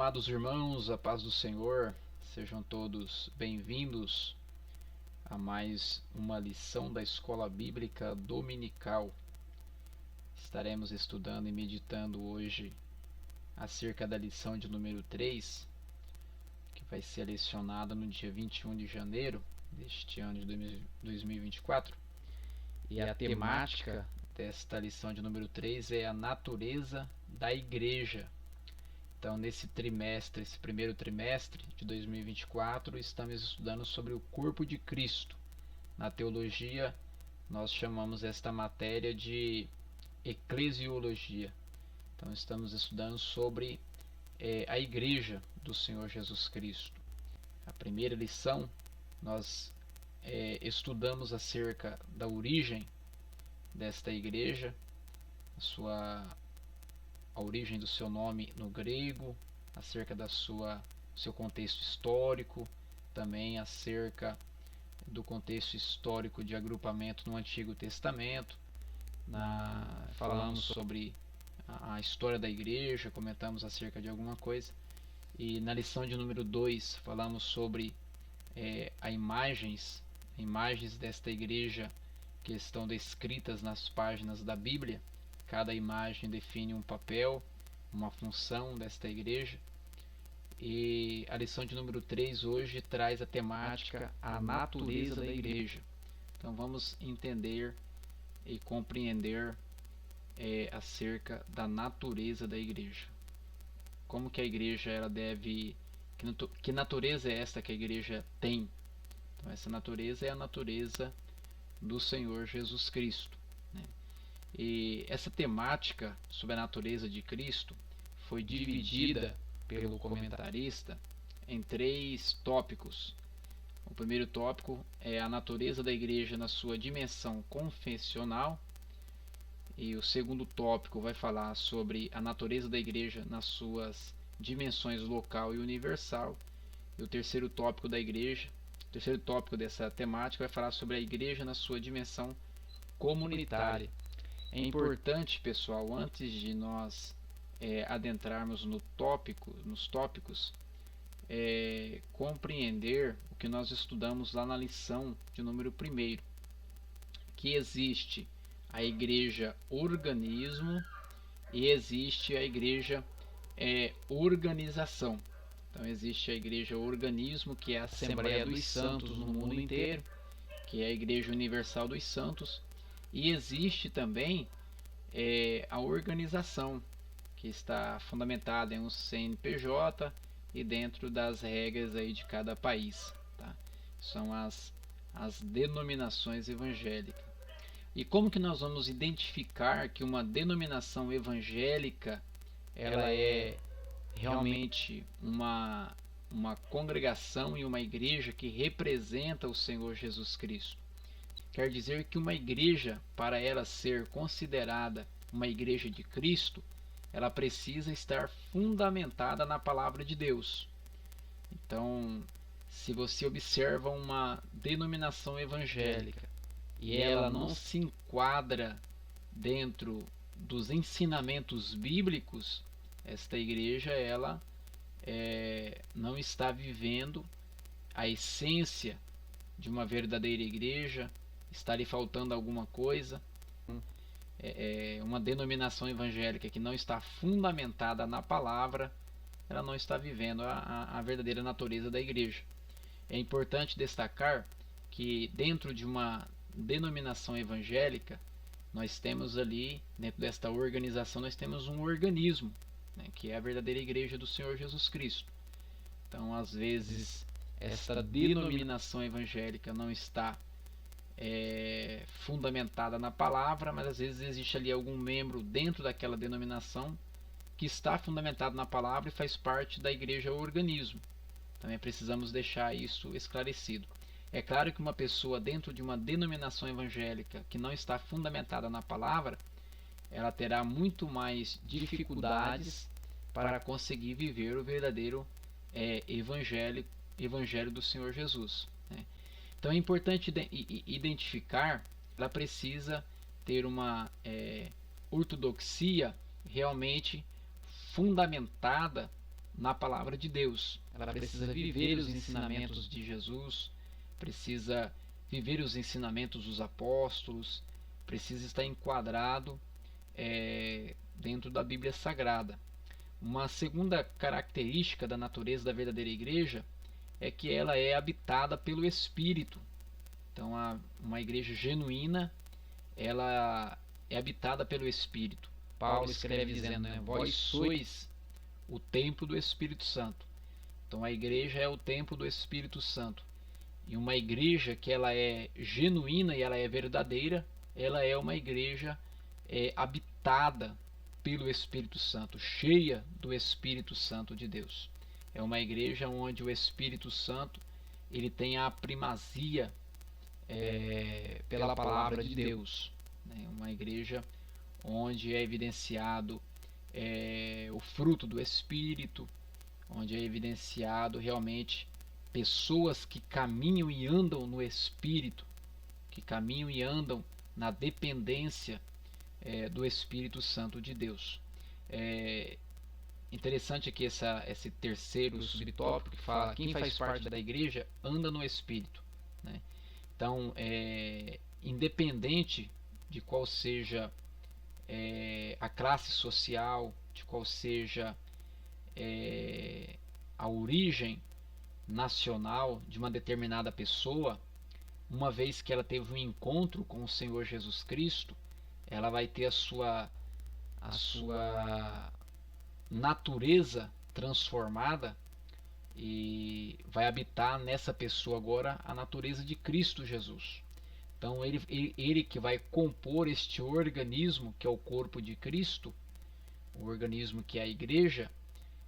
amados irmãos, a paz do Senhor, sejam todos bem-vindos a mais uma lição da Escola Bíblica Dominical. Estaremos estudando e meditando hoje acerca da lição de número 3, que vai ser lecionada no dia 21 de janeiro deste ano de 2024. E a temática desta lição de número 3 é a natureza da igreja. Então, nesse primeiro trimestre de 2024, estamos estudando sobre o corpo de Cristo. Na teologia, nós chamamos esta matéria de eclesiologia. Então, estamos estudando sobre a igreja do Senhor Jesus Cristo. A primeira lição, nós estudamos acerca da origem desta igreja, a origem do seu nome no grego, acerca do seu contexto histórico, também acerca do contexto histórico de agrupamento no Antigo Testamento. Falamos sobre a história da igreja, comentamos acerca de alguma coisa. E na lição de número 2 falamos sobre as imagens desta igreja que estão descritas nas páginas da Bíblia. Cada imagem define um papel, uma função desta igreja. E a lição de número 3 hoje traz a temática a natureza da igreja. Então vamos entender e compreender acerca da natureza da igreja. Como que a igreja ela deve... Que natureza é esta que a igreja tem? Então essa natureza é a natureza do Senhor Jesus Cristo, né? E essa temática sobre a natureza de Cristo foi dividida pelo comentarista em 3 tópicos. O primeiro tópico é a natureza da igreja na sua dimensão confessional. E o segundo tópico vai falar sobre a natureza da igreja nas suas dimensões local e universal. E o terceiro tópico dessa temática vai falar sobre a igreja na sua dimensão comunitária. É importante, pessoal, antes de nós adentrarmos nos tópicos, compreender o que nós estudamos lá na lição de número 1, que existe a igreja organismo e existe a igreja organização. Então existe a igreja organismo, que é a Assembleia dos Santos no mundo inteiro, que é a Igreja Universal dos Santos. E existe também a organização, que está fundamentada em um CNPJ e dentro das regras aí de cada país, tá? São as denominações evangélicas. E como que nós vamos identificar que uma denominação evangélica ela é realmente uma congregação e uma igreja que representa o Senhor Jesus Cristo? Quer dizer que uma igreja, para ela ser considerada uma igreja de Cristo, ela precisa estar fundamentada na palavra de Deus. Então, se você observa uma denominação evangélica e ela não se enquadra dentro dos ensinamentos bíblicos, esta igreja ela não está vivendo a essência de uma verdadeira igreja. Está lhe faltando alguma coisa. Uma denominação evangélica que não está fundamentada na palavra, ela não está vivendo a verdadeira natureza da igreja. É importante destacar que dentro de uma denominação evangélica, nós temos ali, dentro desta organização, nós temos um organismo, né, que é a verdadeira igreja do Senhor Jesus Cristo. Então, às vezes, esta denominação evangélica não está fundamentada na palavra, mas às vezes existe ali algum membro dentro daquela denominação que está fundamentado na palavra e faz parte da igreja organismo. Também precisamos deixar isso esclarecido. É claro que uma pessoa dentro de uma denominação evangélica que não está fundamentada na palavra, ela terá muito mais dificuldades para conseguir viver o verdadeiro evangelho do Senhor Jesus, né? Então é importante identificar, ela precisa ter uma ortodoxia realmente fundamentada na palavra de Deus. Ela precisa viver os ensinamentos de Jesus, precisa viver os ensinamentos dos apóstolos, precisa estar enquadrado dentro da Bíblia Sagrada. Uma segunda característica da natureza da verdadeira igreja é que ela é habitada pelo Espírito. Então, uma igreja genuína, ela é habitada pelo Espírito. Paulo escreve dizendo, vós sois o templo do Espírito Santo. Então, a igreja é o templo do Espírito Santo. E uma igreja que ela é genuína e ela é verdadeira, ela é uma igreja habitada pelo Espírito Santo, cheia do Espírito Santo de Deus. É uma igreja onde o Espírito Santo ele tem a primazia pela palavra de Deus. Uma igreja onde é evidenciado o fruto do Espírito, onde é evidenciado realmente pessoas que caminham e andam no Espírito, que caminham e andam na dependência do Espírito Santo de Deus. Interessante aqui esse terceiro subtópico que fala quem faz parte da igreja anda no Espírito. Então, independente de qual seja a classe social, de qual seja a origem nacional de uma determinada pessoa, uma vez que ela teve um encontro com o Senhor Jesus Cristo, ela vai ter a sua natureza transformada e vai habitar nessa pessoa agora a natureza de Cristo Jesus. Então ele que vai compor este organismo que é o corpo de Cristo, o organismo que é a igreja,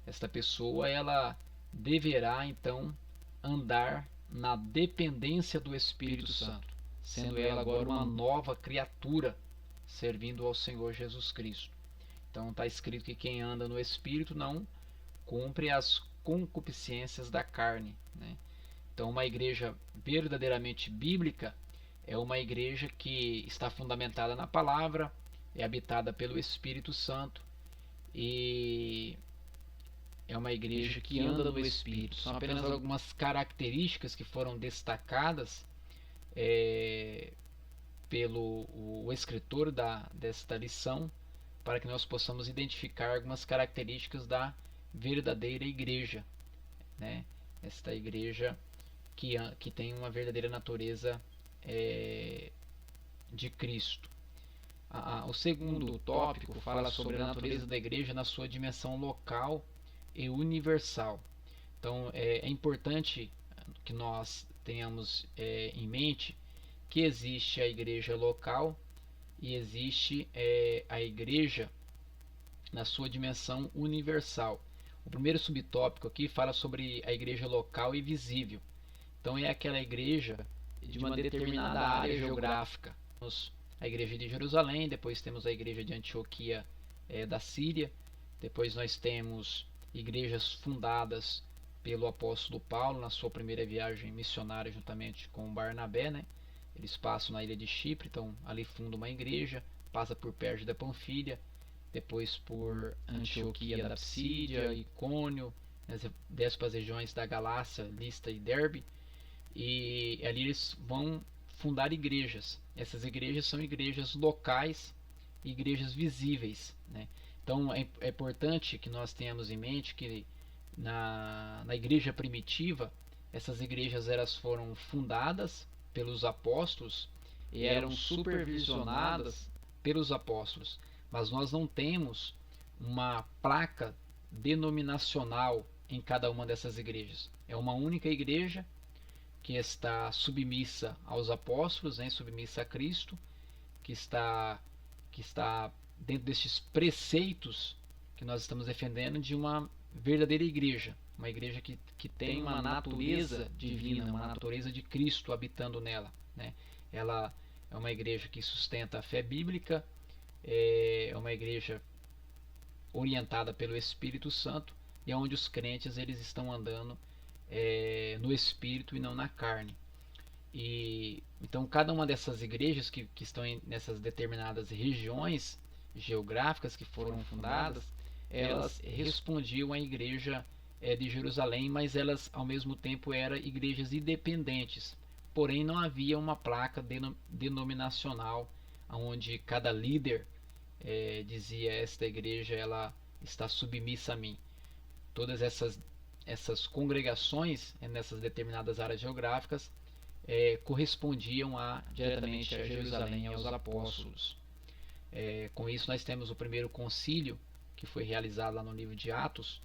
esta pessoa ela deverá então andar na dependência do Espírito Santo, sendo ela agora uma nova criatura, servindo ao Senhor Jesus Cristo. Então está escrito que quem anda no Espírito não cumpre as concupiscências da carne. Então uma igreja verdadeiramente bíblica é uma igreja que está fundamentada na palavra, é habitada pelo Espírito Santo e é uma igreja que anda no Espírito. São apenas algumas características que foram destacadas pelo o escritor desta lição, para que nós possamos identificar algumas características da verdadeira igreja, esta igreja que tem uma verdadeira natureza de Cristo. O segundo tópico fala sobre a natureza da igreja na sua dimensão local e universal. Então é importante que nós tenhamos em mente que existe a igreja local e existe a igreja na sua dimensão universal. O primeiro subtópico aqui fala sobre a igreja local e visível. Então é aquela igreja de uma determinada área geográfica. Temos a igreja de Jerusalém, depois temos a igreja de Antioquia da Síria, depois nós temos igrejas fundadas pelo apóstolo Paulo na sua primeira viagem missionária juntamente com Barnabé, Eles passam na ilha de Chipre, então ali fundam uma igreja, passa por Pérgia da Panfilha, depois por Antioquia da Psídia, Icônio, desce para as regiões da Galácia, Listra e Derbe, e ali eles vão fundar igrejas. Essas igrejas são igrejas locais e igrejas visíveis. Então é importante que nós tenhamos em mente que na igreja primitiva, essas igrejas elas foram fundadas pelos apóstolos e eram supervisionadas pelos apóstolos, mas nós não temos uma placa denominacional em cada uma dessas igrejas. É uma única igreja que está submissa aos apóstolos, submissa a Cristo, que está dentro destes preceitos que nós estamos defendendo de uma verdadeira igreja, uma igreja que tem uma natureza divina, uma natureza de Cristo habitando nela. Ela é uma igreja que sustenta a fé bíblica, é uma igreja orientada pelo Espírito Santo e é onde os crentes eles estão andando no Espírito e não na carne. E então cada uma dessas igrejas que estão nessas determinadas regiões geográficas que foram fundadas, elas respondiam à igreja de Jerusalém, mas elas ao mesmo tempo eram igrejas independentes. Porém, não havia uma placa denominacional onde cada líder dizia: esta igreja ela está submissa a mim. Todas essas congregações nessas determinadas áreas geográficas correspondiam diretamente a Jerusalém, aos apóstolos. Com isso nós temos o primeiro concílio, que foi realizado lá no livro de Atos,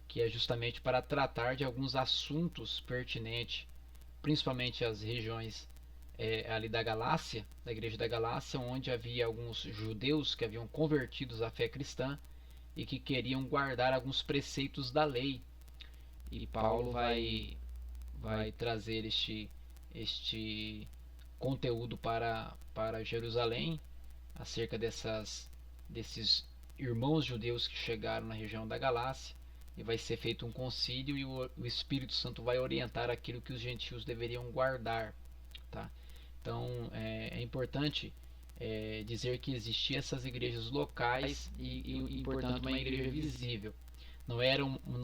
que é justamente para tratar de alguns assuntos pertinentes, principalmente as regiões ali da Galácia, da igreja da Galácia, onde havia alguns judeus que haviam convertidos à fé cristã e que queriam guardar alguns preceitos da lei. E Paulo vai trazer este conteúdo para Jerusalém acerca desses irmãos judeus que chegaram na região da Galácia, e vai ser feito um concílio e o Espírito Santo vai orientar aquilo que os gentios deveriam guardar, tá? Então é importante dizer que existiam essas igrejas locais e portanto uma igreja visível. Não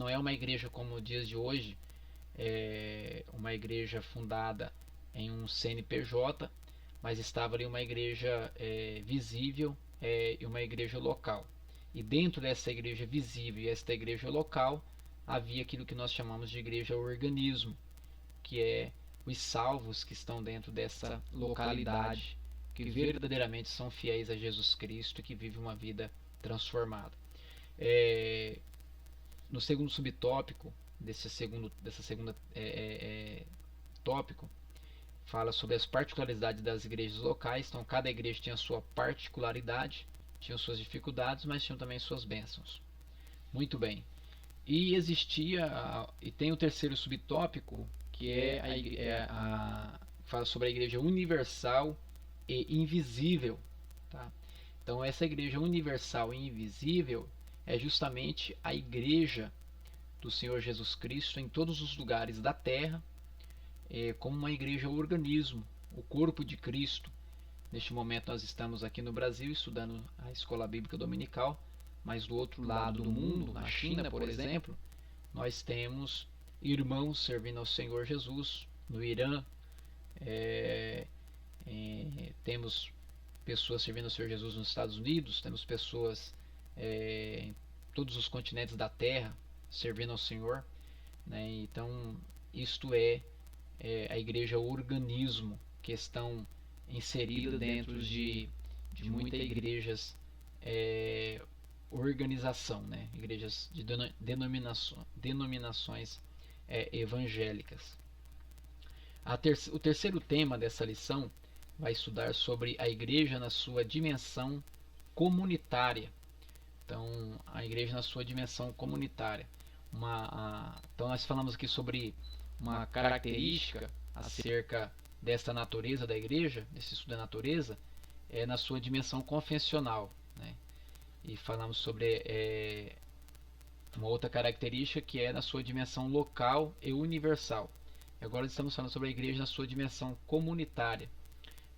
é uma igreja como nos dias de hoje, uma igreja fundada em um CNPJ, mas estava ali uma igreja visível e uma igreja local. E dentro dessa igreja visível e esta igreja local havia aquilo que nós chamamos de igreja organismo, que é os salvos que estão dentro dessa localidade, que verdadeiramente são fiéis a Jesus Cristo e que vivem uma vida transformada. No segundo subtópico dessa segunda tópico, fala sobre as particularidades das igrejas locais. Então cada igreja tinha a sua particularidade, tinha suas dificuldades, mas tinha também suas bênçãos. Muito bem. E tem o terceiro subtópico, que fala sobre a igreja universal e invisível, tá? Então essa igreja universal e invisível é justamente a igreja do Senhor Jesus Cristo em todos os lugares da terra, como uma igreja organismo, o corpo de Cristo. Neste momento nós estamos aqui no Brasil estudando a escola bíblica dominical, mas do outro lado do mundo, na China, por exemplo, nós temos irmãos servindo ao Senhor Jesus. No Irã, temos pessoas servindo ao Senhor Jesus nos Estados Unidos, temos pessoas em todos os continentes da terra servindo ao Senhor, né? Então isto é a igreja organismo, que estão inserida dentro de muitas igrejas organização, né? Igrejas de denominações evangélicas. O terceiro tema dessa lição vai estudar sobre a igreja na sua dimensão comunitária. Então, a igreja na sua dimensão comunitária. Então, nós falamos aqui sobre uma característica acerca desta natureza da igreja, desse estudo da natureza, na sua dimensão confessional, né? E falamos sobre uma outra característica que é na sua dimensão local e universal. E agora estamos falando sobre a igreja na sua dimensão comunitária.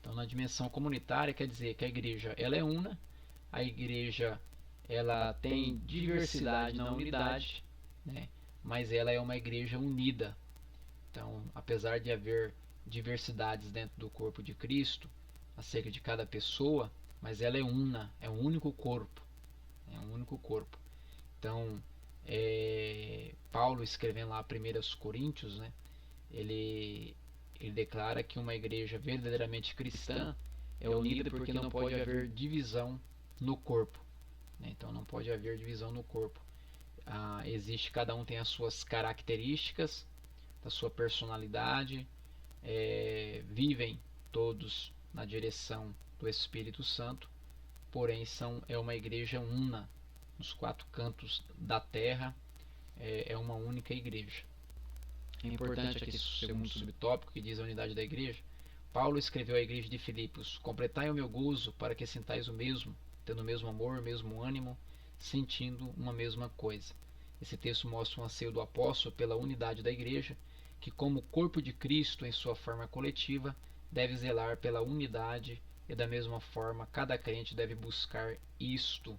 Então, na dimensão comunitária quer dizer que a igreja ela é una, a igreja ela tem diversidade na unidade, né? Mas ela é uma igreja unida. Então, apesar de haver diversidades dentro do corpo de Cristo, acerca de cada pessoa, mas ela é una, é um único corpo. É um único corpo. Então, Paulo escrevendo lá 1 Coríntios, né, ele declara que uma igreja verdadeiramente cristã é unida porque não pode haver divisão no corpo, né? Então não pode haver divisão no corpo. Cada um tem as suas características, da sua personalidade, vivem todos na direção do Espírito Santo, porém é uma igreja una nos quatro cantos da terra, é uma única igreja. É importante aqui o segundo subtópico, que diz a unidade da igreja. Paulo escreveu à igreja de Filipos: completai o meu gozo, para que sintais o mesmo, tendo o mesmo amor, o mesmo ânimo, sentindo uma mesma coisa. Esse texto mostra um anseio do apóstolo pela unidade da igreja, que como corpo de Cristo em sua forma coletiva, deve zelar pela unidade, e da mesma forma cada crente deve buscar isto,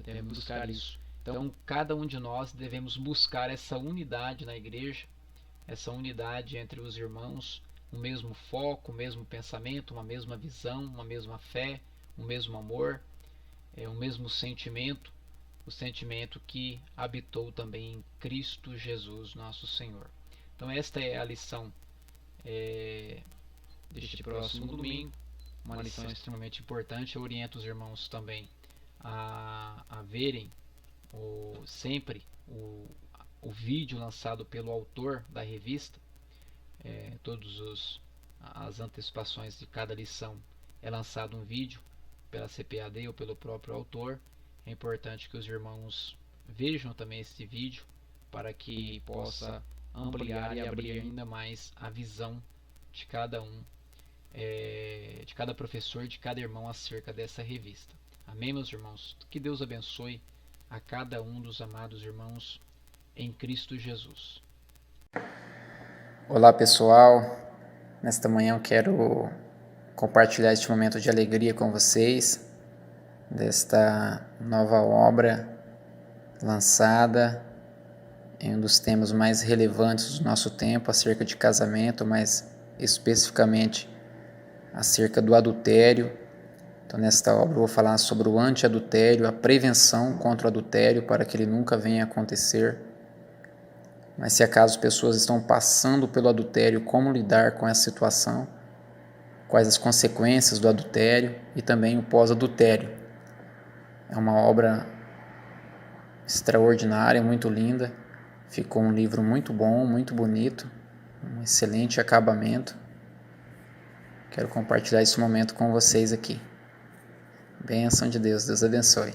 deve buscar isso. Então, cada um de nós devemos buscar essa unidade na igreja, essa unidade entre os irmãos, o mesmo foco, o mesmo pensamento, uma mesma visão, uma mesma fé, o mesmo amor, o mesmo sentimento, o sentimento que habitou também em Cristo Jesus, nosso Senhor. Então, esta é a lição deste próximo domingo, uma lição extremamente importante. Eu oriento os irmãos também a verem sempre o vídeo lançado pelo autor da revista. Todas as antecipações de cada lição é lançado um vídeo pela CPAD ou pelo próprio autor. É importante que os irmãos vejam também este vídeo para que possa ampliar e abrir ainda mais a visão de cada um, de cada professor, de cada irmão acerca dessa revista. Amém, meus irmãos? Que Deus abençoe a cada um dos amados irmãos em Cristo Jesus. Olá, pessoal. Nesta manhã eu quero compartilhar este momento de alegria com vocês, desta nova obra lançada em um dos temas mais relevantes do nosso tempo, acerca de casamento, mas especificamente acerca do adultério. Então, nesta obra eu vou falar sobre o anti-adultério, a prevenção contra o adultério para que ele nunca venha a acontecer. Mas se acaso pessoas estão passando pelo adultério, como lidar com essa situação, quais as consequências do adultério e também o pós-adultério. É uma obra extraordinária, muito linda, ficou um livro muito bom, muito bonito, um excelente acabamento. Quero compartilhar esse momento com vocês aqui. Bênção de Deus, Deus abençoe.